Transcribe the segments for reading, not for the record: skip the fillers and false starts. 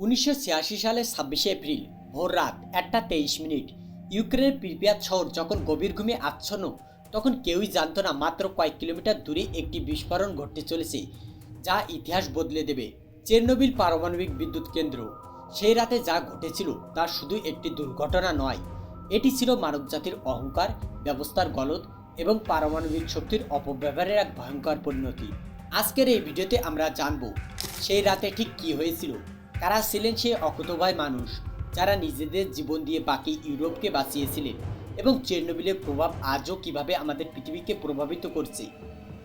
1986 সালের 26শে এপ্রিল ভোর রাত 1:23 ইউক্রেনের প্রিপিয়াত শহর যখন গভীর ঘুমে আচ্ছন্ন, তখন কেউই জানত না মাত্র কয়েক কিলোমিটার দূরে একটি বিস্ফোরণ ঘটতে চলেছে, যা ইতিহাস বদলে দেবে। চেরনোবিল পারমাণবিক বিদ্যুৎ কেন্দ্র। সেই রাতে যা ঘটেছিল তা শুধু একটি দুর্ঘটনা নয়, এটি ছিল মানবজাতির অহংকার, ব্যবস্থার গলদ এবং পারমাণবিক শক্তির অপব্যবহারের এক ভয়ঙ্কর পরিণতি। আজকের এই ভিডিওতে আমরা জানব সেই রাতে ঠিক কী হয়েছিল, কারা ছিলেন সেই অকুতোভয় মানুষ যারা নিজেদের জীবন দিয়ে বাকি ইউরোপকে বাঁচিয়েছিলেন, এবং চেরনোবিলের প্রভাব আজও কিভাবে আমাদের পৃথিবীকে প্রভাবিত করছে।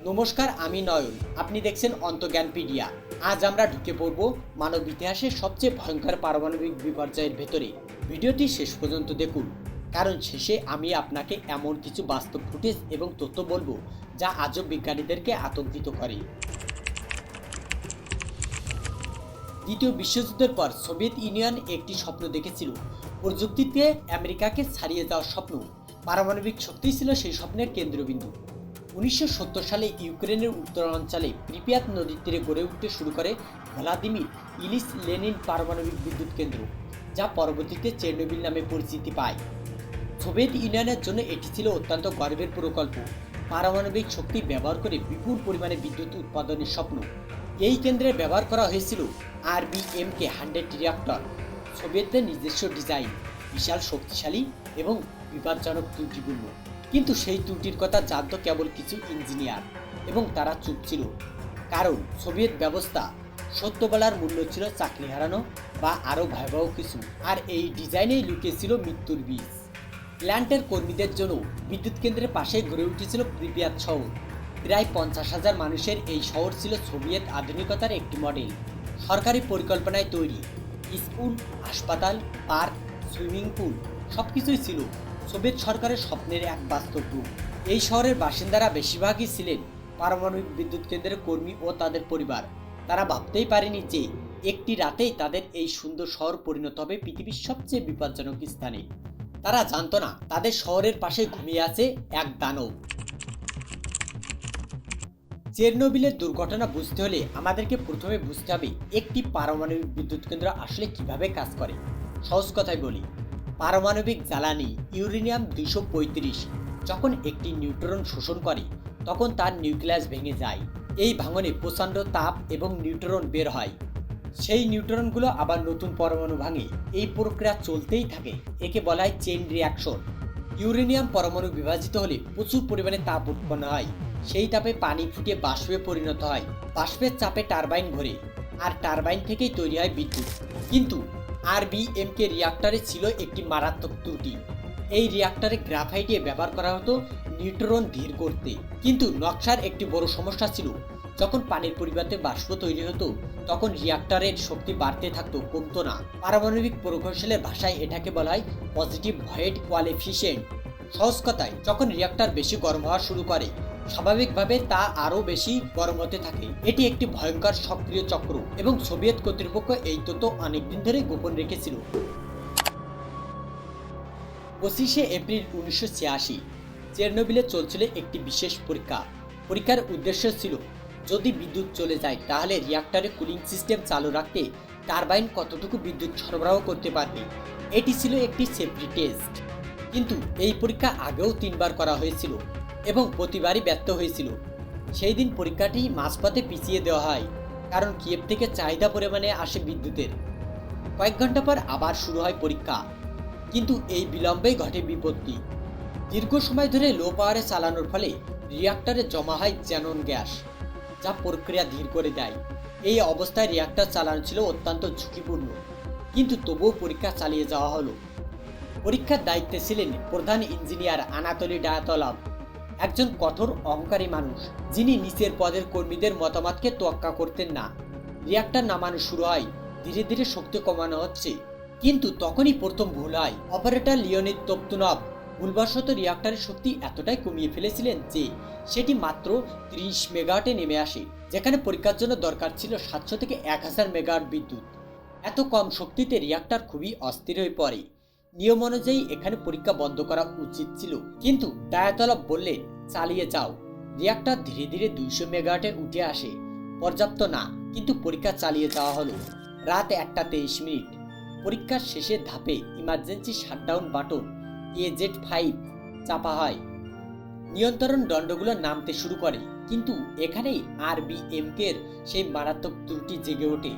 নমস্কার, আমি নয়ন, আপনি দেখছেন অন্তজ্ঞানপিডিয়া। আজ আমরা ঢুকে পড়ব মানব ইতিহাসের সবচেয়ে ভয়ঙ্কর পারমাণবিক বিপর্যয়ের ভেতরে। ভিডিওটি শেষ পর্যন্ত দেখুন, কারণ শেষে আমি আপনাকে এমন কিছু বাস্তব ফুটেজ এবং তথ্য বলবো যা আজও বিজ্ঞানীদেরকে আতঙ্কিত করে। দ্বিতীয় বিশ্বযুদ্ধের পর সোভিয়েত ইউনিয়ন একটি স্বপ্ন দেখেছিল, প্রযুক্তিতে আমেরিকাকে ছাড়িয়ে যাওয়ার স্বপ্ন। পারমাণবিক শক্তি ছিল সেই স্বপ্নের কেন্দ্রবিন্দু। 1970 সালে ইউক্রেনের উত্তরাঞ্চলে প্রিপিয়াত নদীর তীরে গড়ে উঠতে শুরু করে ভ্লাদিমির ইলিচ লেনিন পারমাণবিক বিদ্যুৎ কেন্দ্র, যা পরবর্তীতে চেরনোবিল নামে পরিচিতি পায়। সোভিয়েত ইউনিয়নের জন্য এটি ছিল অত্যন্ত গর্বের প্রকল্প। পারমাণবিক শক্তি ব্যবহার করে বিপুল পরিমাণে বিদ্যুৎ উৎপাদনের স্বপ্ন। এই কেন্দ্রে ব্যবহার করা হয়েছিল RBMK-100 রিঅ্যাক্টর, সোভিয়েতদের নিজস্ব ডিজাইন, বিশাল শক্তিশালী এবং বিপজ্জনক ত্রুটিপূর্ণ। কিন্তু সেই ত্রুটির কথা জানত কেবল কিছু ইঞ্জিনিয়ার, এবং তারা চুপ ছিল, কারণ সোভিয়েত ব্যবস্থা সত্য বলার মূল্য ছিল চাকরি হারানো বা আরও ভয়াবহ কিছু। আর এই ডিজাইনেই লুকিয়েছিল মৃত্যুর বীজ। প্ল্যান্টের কর্মীদের জন্য বিদ্যুৎ কেন্দ্রের পাশে গড়ে উঠেছিল প্রিপিয়াত শহর। প্রায় 50,000 মানুষের এই শহর ছিল সোভিয়েত আধুনিকতার একটি মডেল। সরকারি পরিকল্পনায় তৈরি স্কুল, হাসপাতাল, পার্ক, সুইমিং পুল সবকিছুই ছিল সোভিয়েত সরকারের স্বপ্নের এক বাস্তব রূপ। এই শহরের বাসিন্দারা বেশিরভাগই ছিলেন পারমাণবিক বিদ্যুৎ কেন্দ্রের কর্মী ও তাদের পরিবার। তারা ভাবতেই পারেনি যে একটি রাতেই তাদের এই সুন্দর শহর পরিণত হবে পৃথিবীর সবচেয়ে বিপজ্জনক স্থানে। তারা জানতো না তাদের শহরের পাশে ঘুমিয়ে আছে এক দানব। চেরনোবিলের দুর্ঘটনা বুঝতে হলে আমাদেরকে প্রথমে বুঝতে হবে একটি পারমাণবিক বিদ্যুৎ কেন্দ্র আসলে কিভাবে কাজ করে। সহজ কথায় বলি, পারমাণবিক জ্বালানি ইউরেনিয়াম 235 যখন একটি নিউট্রন শোষণ করে, তখন তার নিউক্লিয়াস ভেঙে যায়। এই ভাঙনে প্রচণ্ড তাপ এবং নিউট্রন বের হয়। সেই নিউট্রনগুলো আবার নতুন পরমাণু ভাঙে। এই প্রক্রিয়া চলতেই থাকে, একে বলা হয় চেইন রিঅ্যাকশন। ইউরেনিয়াম পরমাণু বিভাজিত হলে প্রচুর পরিমাণে তাপ উৎপন্ন হয়। সেই তাপে পানি ফুটে বাষ্পে পরিণত হয়। বাষ্পের চাপে টারবাইন ঘোরে, আর টারবাইন থেকেই তৈরি হয় বিদ্যুৎ। কিন্তু RBMK রিঅ্যাক্টরে ছিল একটি মারাত্মক ত্রুটি। এই রিঅ্যাক্টরে গ্রাফাইটে ব্যবহার করা হতো নিউট্রন ধীর করতে। কিন্তু নকশার একটি বড় সমস্যা ছিল, যখন পানির পরিবর্তে বাষ্প তৈরি হতো, তখন রিঅ্যাক্টরের শক্তি বাড়তে থাকতো, কমতো না। পারমাণবিক প্রকৌশলের ভাষায় এটাকে বলা হয় পজিটিভ ভয়েড কোয়ালিফিসিয়েন্ট। সহজ কথায়, যখন রিঅ্যাক্টর বেশি গরম হওয়া শুরু করে, স্বাভাবিকভাবে তা আরও বেশি গরম হতে থাকে। এটি একটি ভয়ঙ্কর সক্রিয় চক্র, এবং সোভিয়েত কর্তৃপক্ষ এই তথ্য অনেকদিন ধরে গোপন রেখেছিল। 25শে এপ্রিল 1986 চেরনোবিলে চলছিল একটি বিশেষ পরীক্ষা। পরীক্ষার উদ্দেশ্য ছিল, যদি বিদ্যুৎ চলে যায় তাহলে রিঅ্যাক্টরে কুলিং সিস্টেম চালু রাখতে টারবাইন কতটুকু বিদ্যুৎ সরবরাহ করতে পারবে। এটি ছিল একটি সেফটি টেস্ট। কিন্তু এই পরীক্ষা আগেও 3বার করা হয়েছিল এবং প্রতিবারই ব্যর্থ হয়েছিল। সেই দিন পরীক্ষাটি মাঝপথে পিছিয়ে দেওয়া হয়, কারণ কিয়েভ থেকে চাহিদা পরিমাণে আসে বিদ্যুতের। কয়েক ঘন্টা পর আবার শুরু হয় পরীক্ষা, কিন্তু এই বিলম্বেই ঘটে বিপত্তি। দীর্ঘ সময় ধরে লো পাওয়ারে চালানোর ফলে রিঅ্যাক্টরে জমা হয় জ্যানন গ্যাস, যা প্রক্রিয়া ধীর করে দেয়। এই অবস্থায় রিঅ্যাক্টর চালানো ছিল অত্যন্ত ঝুঁকিপূর্ণ, কিন্তু তবুও পরীক্ষা চালিয়ে যাওয়া হলো। পরীক্ষার দায়িত্বে ছিলেন প্রধান ইঞ্জিনিয়ার আনাতলি ডায়াতলভ, একজন কঠোর অহংকারী মানুষ, যিনি নিচের পদের কর্মীদের মতামতকে তোয়াক্কা করতেন না। রিঅ্যাক্টর নামানো শুরু হয়, ধীরে ধীরে শক্তি কমানো হচ্ছে। কিন্তু তখনই প্রথম ভুল হয়। অপারেটর লিওনিদ তোপতুনভ ভুলবশত রিঅ্যাক্টরের শক্তি এতটাই কমিয়ে ফেলেছিলেন যে সেটি মাত্র 30 মেগাওয়াটে নেমে আসে, যেখানে পরীক্ষার জন্য দরকার ছিল 700 থেকে 1000 মেগাওয়াট বিদ্যুৎ। এত কম শক্তিতে রিঅ্যাক্টর খুবই অস্থির হয়ে পড়ে। নিয়ম অনুযায়ী এখানে পরীক্ষা বন্ধ করা উচিত ছিল, কিন্তু ডায়াতলভ বললেন, চালিয়ে যাও। রিঅ্যাক্টর ধীরে ধীরে 200 মেগাওয়াটে উঠে আসে। পর্যাপ্ত না, কিন্তু পরীক্ষা চালিয়ে যাওয়া হলো। রাত 1:23। পরীক্ষার শেষের ধাপে ইমার্জেন্সি শাটডাউন বাটন AZ-5 চাপা হয়। নিয়ন্ত্রণ দণ্ডগুলো নামতে শুরু করে, কিন্তু এখানেই RBMK-র সেই মারাত্মক ত্রুটি জেগে ওঠে।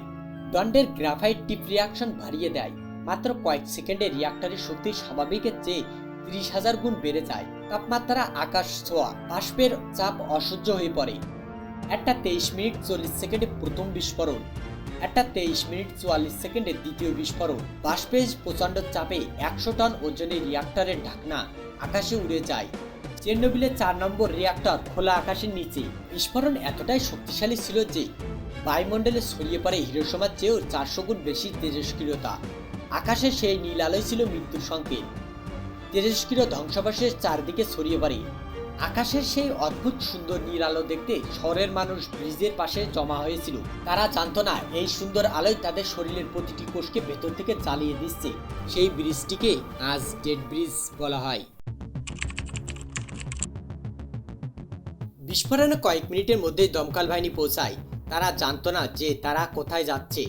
দণ্ডের গ্রাফাইট টিপ রিয়াকশন বাড়িয়ে দেয়। মাত্র কয়েক সেকেন্ডে রিয়াক্টরের শক্তি স্বাভাবিকের চেয়ে 30,000 গুণ বেড়ে যায়। তাপমাত্রা আকাশ ছোঁয়া, বাষ্পের চাপ অসহ্য হয়ে পড়ে। 1:23:40 প্রথম বিস্ফোরণ, 1:23:44 দ্বিতীয় বিস্ফোরণ। বাষ্পের প্রচণ্ড চাপে 100 টন ওজনের রিয়াক্টরের ঢাকনা আকাশে উড়ে যায়। চেরনোবিলের 4 নম্বর রিয়াক্টর খোলা আকাশের নিচে। বিস্ফোরণ এতটাই শক্তিশালী ছিল যে বায়ুমণ্ডলে ছড়িয়ে পড়ে হিরোশিমার চেয়েও 400 গুণ বেশি তেজস্ক্রিয়তা। আকাশে সেই নীল আলোয় ছিল মৃত্যুর সংকেত। তেজস্ক্রিয় ধ্বংসাবশেষ চারদিকে ছড়িয়ে পড়ে। আকাশের সেই অদ্ভুত সুন্দর নীল আলো দেখতে শহরের মানুষ ব্রিজের পাশে জমা হয়েছিল। তারা জানতো না এই সুন্দর আলোয় তাদের শরীরের প্রতিটি কোষকে ভেতর থেকে জ্বালিয়ে দিচ্ছে। সেই ব্রিজটিকে আজ ডেড ব্রিজ বলা হয়। বিস্ফোরণে কয়েক মিনিটের মধ্যেই দমকল বাহিনী পৌঁছায়। তারা জানতো না যে তারা কোথায় যাচ্ছে।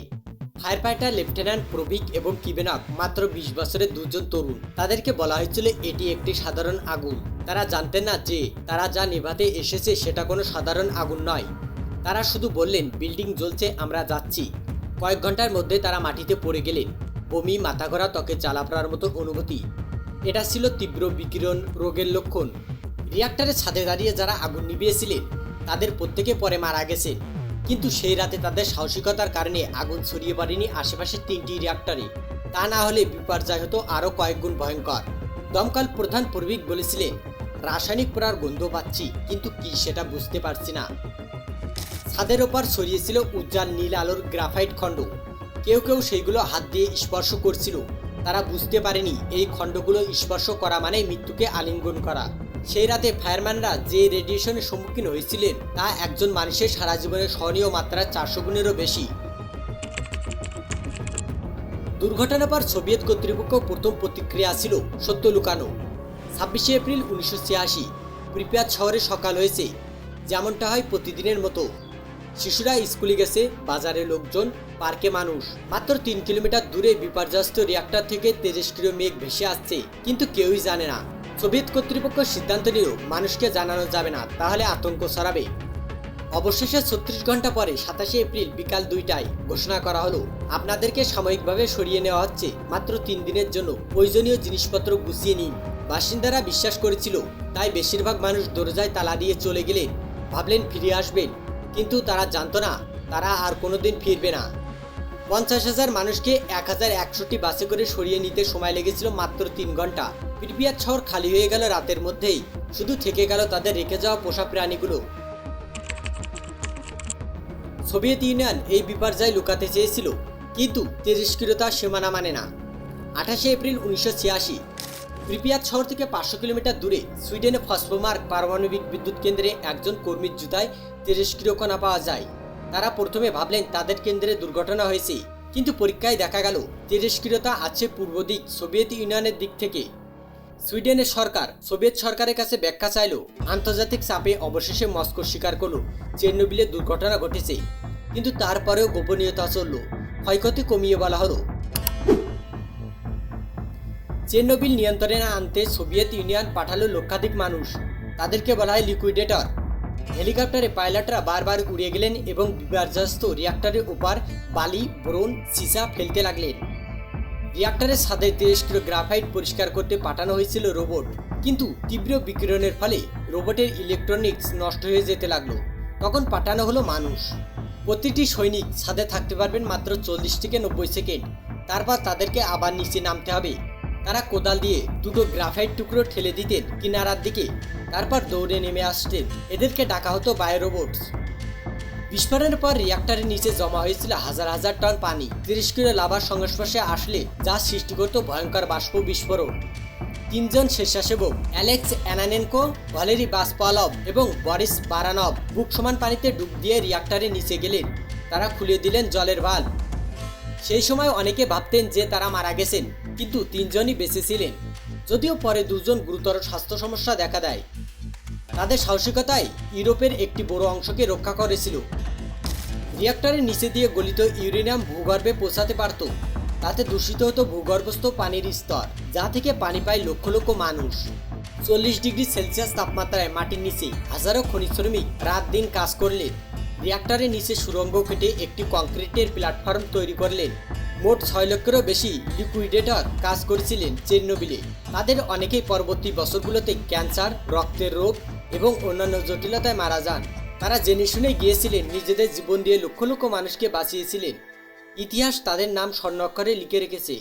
ফায়ার ফাইটার লেফটেন্যান্ট প্রভিক এবং কিবেনক মাত্র 20 বছরের দুজন তরুণ। তাদেরকে বলা হয়েছিল এটি একটি সাধারণ আগুন। তারা জানতেন না যে তারা যা নেভাতে এসেছে সেটা কোনো সাধারণ আগুন নয়। তারা শুধু বললেন বিল্ডিং জ্বলছে, আমরা যাচ্ছি। কয়েক ঘন্টার মধ্যে তারা মাটিতে পড়ে গেলেন। বমি, মাথা ঘোরা, ত্বকে জ্বালা পড়ার মতো অনুভূতি। এটা ছিল তীব্র বিকিরণ রোগের লক্ষণ। রিয়াক্টরের ছাদে দাঁড়িয়ে যারা আগুন নিভিয়েছিলেন তাদের প্রত্যেকে পরে মারা গেছে, কিন্তু সেই রাতে তাদের সাহসিকতার কারণে আগুন ছড়িয়ে পড়েনি আশেপাশের 3টি রিয়াক্টরে। তা না হলে বিপর্যয় হতো আরও কয়েক গুণ ভয়ঙ্কর। দমকল প্রধান প্রভিক বলেছিলেন, রাসায়নিক পোড়ার গন্ধ পাচ্ছি, কিন্তু কি সেটা বুঝতে পারছি না। ছাদের ওপর ছড়িয়েছিল উজ্জ্বল নীল আলোর গ্রাফাইট খণ্ড। কেউ কেউ সেইগুলো হাত দিয়ে স্পর্শ করছিল। তারা বুঝতে পারেনি এই খণ্ডগুলো স্পর্শ করা মানে মৃত্যুকে আলিঙ্গন করা। সেই রাতে ফায়ারম্যানরা যে রেডিয়েশনের সম্মুখীন হয়েছিলেন তা একজন মানুষের সারা জীবনের সহনীয় মাত্রা 400 গুণেরও বেশি। দুর্ঘটনার পর সোভিয়েত কর্তৃপক্ষ প্রথম প্রতিক্রিয়া ছিল সত্য লুকানো। 26 এপ্রিল 1986 প্রিপ্যাত শহরে সকাল হয়েছে, যেমনটা হয় প্রতিদিনের মতো। শিশুরা স্কুলে গেছে, বাজারে লোকজন, পার্কে মানুষ। মাত্র 3 কিলোমিটার দূরে বিপর্যস্ত রিয়াক্টর থেকে তেজস্ক্রিয় মেঘ ভেসে আসছে, কিন্তু কেউই জানে না। সোভিয়েত কর্তৃপক্ষ সিদ্ধান্ত নিল মানুষকে জানানো যাবে না, তাহলে আতঙ্ক ছড়াবে। অবশেষে 36 ঘন্টা পরে 27 এপ্রিল বিকাল 2টায় ঘোষণা করা হলো, আপনাদেরকে সাময়িকভাবে সরিয়ে নেওয়া হচ্ছে। মাত্র 3 দিনের জন্য প্রয়োজনীয় জিনিসপত্র গুছিয়ে নিন। বাসিন্দারা বিশ্বাস করেছিল, তাই বেশিরভাগ মানুষ দরজায় তালা দিয়ে চলে গেলেন। ভাবলেন ফিরে আসবেন, কিন্তু তারা জানতো না তারা আর কোনোদিন ফিরবে না। 50,000 মানুষকে 1061টি বাসে করে সরিয়ে নিতে সময় লেগেছিল মাত্র 3 ঘন্টা। প্রিপিয়াত শহর খালি হয়ে গেল রাতের মধ্যেই। শুধু থেকে গেল তাদের রেখে যাওয়া পোষা প্রাণীগুলো। সোভিয়েত ইউনিয়ন এই বিপর্যয় লুকাতে চেয়েছিল, কিন্তু তেজস্ক্রিয়তার সীমানা মানে না। 28 এপ্রিল 1986 প্রিপিয়াত শহর থেকে 500 কিলোমিটার দূরে সুইডেনে ফসফোমার্ক পারমাণবিক বিদ্যুৎ কেন্দ্রে একজন কর্মীর জুতায় তেজস্ক্রিয় কণা পাওয়া যায়। তারা প্রথমে ভাবলেন তাদের কেন্দ্রে দুর্ঘটনা হয়েছে, কিন্তু পরীক্ষায় দেখা গেল তেজস্ক্রিয়তা আছে পূর্ব দিক সোভিয়েত ইউনিয়নের দিক থেকে। সুইডেনের সরকার সোভিয়েত সরকারের কাছে ব্যাখ্যা চাইল। আন্তর্জাতিক চাপে অবশেষে মস্কো স্বীকার করল চেরনোবিলে দুর্ঘটনা ঘটেছে, কিন্তু তারপরেও গোপনীয়তা চলল। ক্ষয়ক্ষতি কমিয়ে বলা হলো। চেরনোবিল নিয়ন্ত্রণে আনতে সোভিয়েত ইউনিয়ন পাঠালো লক্ষাধিক মানুষ। তাদেরকে বলা হয় লিকুইডেটর। হেলিকপ্টারে পাইলটরা বারবার উড়িয়ে গেলেন এবং বিপর্যস্ত রিয়াক্টরের উপর বালি, বোরন, সীসা ফেলতে লাগলেন। রিয়াক্টরের ছাদে তেজস্ক্রিয় গ্রাফাইট পরিষ্কার করতে পাঠানো হয়েছিল রোবট, কিন্তু তীব্র বিকিরণের ফলে রোবটের ইলেকট্রনিক্স নষ্ট হয়ে যেতে লাগলো। তখন পাঠানো হলো মানুষ। প্রতিটি সৈনিক ছাদে থাকতে পারবেন মাত্র 40 থেকে 90 সেকেন্ড, তারপর তাদেরকে আবার নিচে নামতে হবে। তারা কোদাল দিয়ে দুটো গ্রাফাইট টুকরো ঠেলে দিতেন কিনারার দিকে, তারপর দৌড়ে নেমে আসতেন। এদেরকে ডাকা হতো বায়ো রোবটস। বিস্ফোরণের পর রিয়াক্টরের নিচে জমা হয়েছিল হাজার হাজার টন পানি। তেজস্ক্রিয় লাভার সংস্পর্শে আসলে যা সৃষ্টি করত ভয়ঙ্কর বাষ্প বিস্ফোরণ। 3 জন স্বেচ্ছাসেবক অ্যালেক্স অ্যানানেনকো, ভ্যালেরি বাসপালভ এবং বরিস বারানভ বুক সমান পানিতে ডুব দিয়ে রিয়াক্টরের নিচে গেলেন। তারা খুলে দিলেন জলের ভাল্ব। সেই সময় অনেকে ভাবতেন যে তারা মারা গেছেন, কিন্তু 3 জনই বেঁচে ছিলেন, যদিও পরে 2 জন গুরুতর স্বাস্থ্য সমস্যা দেখা দেয়। তাদের সাহসিকতায় ইউরোপের একটি বড় অংশকে রক্ষা করেছিল। রিঅ্যাক্টরের নিচে দিয়ে গলিত ইউরেনিয়াম ভূগর্ভে পৌঁছাতে পারত। তাতে দূষিত হতো ভূগর্ভস্থ পানির স্তর, যা থেকে পানি পায় লক্ষ লক্ষ মানুষ। 40 ডিগ্রি সেলসিয়াস তাপমাত্রায় মাটির নিচে হাজারো খনিজ শ্রমিক রাত দিন কাজ করলেন। রিঅ্যাক্টরের নিচে সুড়ঙ্গ কেটে একটি কংক্রিটের প্ল্যাটফর্ম তৈরি করলেন। মোট 6 লক্ষেরও বেশি লিকুইডেটর কাজ করেছিলেন চেরনোবিলে। তাদের অনেকেই পরবর্তী বছরগুলোতে ক্যান্সার, রক্তের রোগ এবং অন্যান্য জটিলতায় মারা যান। তারা জেনে শুনে গিয়েছিলেন, নিজেদের জীবন দিয়ে লক্ষ লক্ষ মানুষকে বাঁচিয়েছিলেন। ইতিহাস তাদের নাম স্বর্ণাক্ষরে লিখে রেখেছে।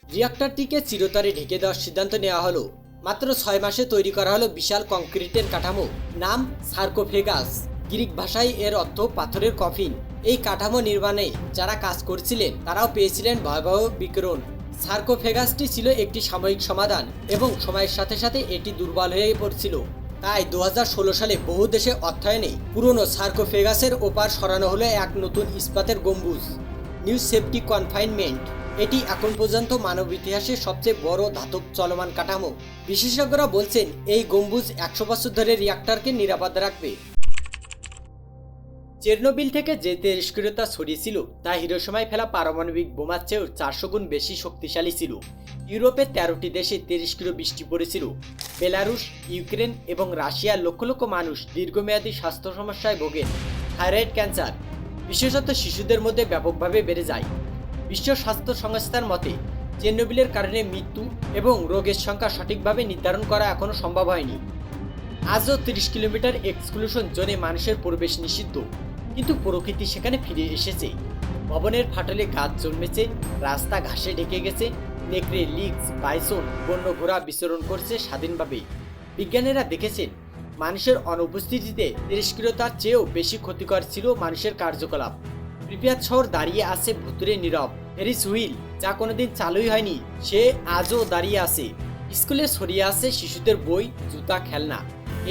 রিঅ্যাক্টরটিকে চিরতরে ঢেকে দেওয়ার সিদ্ধান্ত নেওয়া হলো। মাত্র 6 মাসে তৈরি করা হলো বিশাল কংক্রিটের কাঠামো। নাম সার্কোফেগাস। গ্রিক ভাষায় এর অর্থ পাথরের কফিন। এই কাঠামো নির্মাণে যারা কাজ করছিলেন তারাও পেয়েছিলেন ভয়াবহ বিকিরণ। সার্কোফেগাসটি ছিল একটি সাময়িক সমাধান এবং সময়ের সাথে সাথে এটি দুর্বল হয়ে পড়ছিল। তাই 2016 সালে বহু দেশে অর্থায়নে পুরনো সার্কোফেগাসের ওপার সরানো হলো এক নতুন ইস্পাতের গম্বুজ, নিউ সেফটি কনফাইনমেন্ট। এটি এখন পর্যন্ত মানব ইতিহাসের সবচেয়ে বড় ধাতব চলমান কাঠামো। বিশেষজ্ঞরা বলছেন এই গম্বুজ 100 বছর ধরে রিঅ্যাক্টরকে নিরাপদ রাখবে। চেরনোবিল থেকে যে তেজস্ক্রিয়তা ছড়িয়েছিল তা হিরোশিমায় ফেলা পারমাণবিক বোমার চেয়েও 400 গুণ বেশি শক্তিশালী ছিল। ইউরোপের 13টি দেশে তেজস্ক্রিয় বৃষ্টি পড়েছিল। বেলারুশ, ইউক্রেন এবং রাশিয়ার লক্ষ লক্ষ মানুষ দীর্ঘমেয়াদী স্বাস্থ্য সমস্যায় ভোগেন। থাইরয়েড ক্যান্সার বিশেষত শিশুদের মধ্যে ব্যাপকভাবে বেড়ে যায়। বিশ্ব স্বাস্থ্য সংস্থার মতে চেরনোবিলের কারণে মৃত্যু এবং রোগের সংখ্যা সঠিকভাবে নির্ধারণ করা এখনও সম্ভব হয়নি। আজও 30 কিলোমিটার এক্সক্লুশন জোনে মানুষের প্রবেশ নিষিদ্ধ, কিন্তু প্রকৃতি সেখানে ফিরে এসেছে। ভবনের ফাটলে গাছ জন্মেছে, রাস্তা ঘাসে ঢেকে গেছে, নেকড়ে, লিক্স, বাইসন, বন্য ঘোড়া বিচরণ করছে স্বাধীনভাবে। বিজ্ঞানীরা দেখেছেন মানুষের অনুপস্থিতিতে তেজস্ক্রিয়তার চেয়েও বেশি ক্ষতিকর ছিল মানুষের কার্যকলাপ। প্রিপিয়াত শহর দাঁড়িয়ে আছে ভুতুরে নীরব। ফেরিস হুইল, যা কোনোদিন চালুই হয়নি, সে আজও দাঁড়িয়ে আছে। স্কুলে ছড়িয়ে আছে শিশুদের বই, জুতা, খেলনা।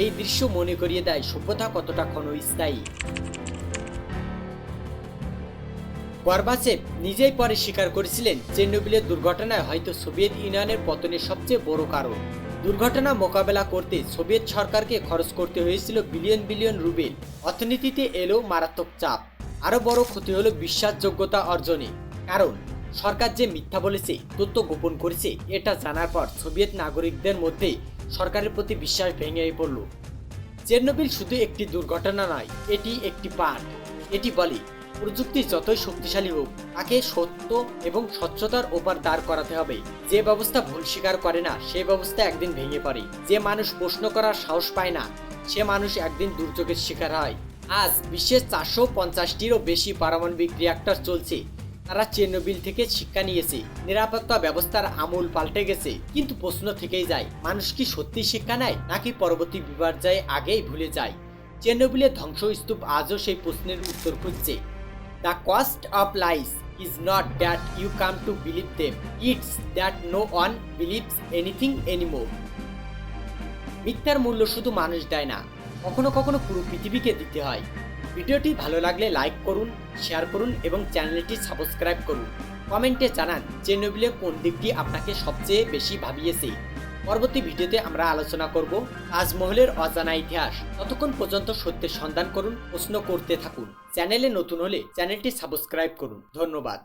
এই দৃশ্য মনে করিয়ে দেয় সভ্যতা কতটা ক্ষণস্থায়ী। গর্বাচেভ নিজেই পরে স্বীকার করেছিলেন চেরনোবিলের দুর্ঘটনায় হয়তো সোভিয়েত ইউনিয়নের পতনের সবচেয়ে বড় কারণ। দুর্ঘটনা মোকাবেলা করতে সোভিয়েত সরকারকে খরচ করতে হয়েছিল বিলিয়ন বিলিয়ন রুবেল। অর্থনীতিতে এলো মারাত্মক চাপ। আরও বড় ক্ষতি হলো বিশ্বাসযোগ্যতা অর্জনে। কারণ সরকার যে মিথ্যা বলেছে, তথ্য গোপন করেছে, এটা জানার পর সোভিয়েত নাগরিকদের মধ্যে সরকারের প্রতি বিশ্বাস ভেঙে পড়ল। চেরনোবিল শুধু একটি দুর্ঘটনা নয়, এটি একটি পাঠ। এটি বলে প্রযুক্তি যতই শক্তিশালী হোক, তাকে সত্য এবং স্বচ্ছতার ওপর দাঁড় করাতে হবে। যে ব্যবস্থা ভুল স্বীকার করে না, সে ব্যবস্থা একদিন ভেঙে পড়ে। যে মানুষ প্রশ্ন করার সাহস পায় না, সে মানুষ একদিন দুর্যোগের শিকার হয়। আজ বিশ্বের 450টিরও বেশি পারমাণবিক রিঅ্যাক্টর চলছে। তারা চেরনোবিল থেকে শিক্ষা নিয়েছে, নিরাপত্তা ব্যবস্থার আমূল পাল্টে গেছে। কিন্তু প্রশ্ন থেকেই যায়, মানুষ কি সত্যি শিক্ষা নেয়, নাকি পরবর্তী বিপর্যয়ে আগেই ভুলে যায়? চেরনোবিলের ধ্বংসস্তূপ আজও সেই প্রশ্নের উত্তর খুঁজছে। The cost of lies is not that you come to believe them, it's that no one believes anything anymore. মিথ্যার মূল্য শুধু মানুষ দেয় না, কখনো কখনো পুরো পৃথিবীকে দিতে হয়। ভিডিওটি ভালো লাগলে লাইক করুন, শেয়ার করুন এবং চ্যানেলটি সাবস্ক্রাইব করুন। কমেন্টে জানান চেরনোবিলের কোন দিকটি আপনাকে সবচেয়ে বেশি ভাবিয়েছে। পরবর্তী ভিডিওতে আমরা আলোচনা করব তাজমহলের অজানা ইতিহাস। ততক্ষণ পর্যন্ত সত্যের সন্ধান করুন, প্রশ্ন করতে থাকুন। চ্যানেলে নতুন হলে চ্যানেলটি সাবস্ক্রাইব করুন। ধন্যবাদ।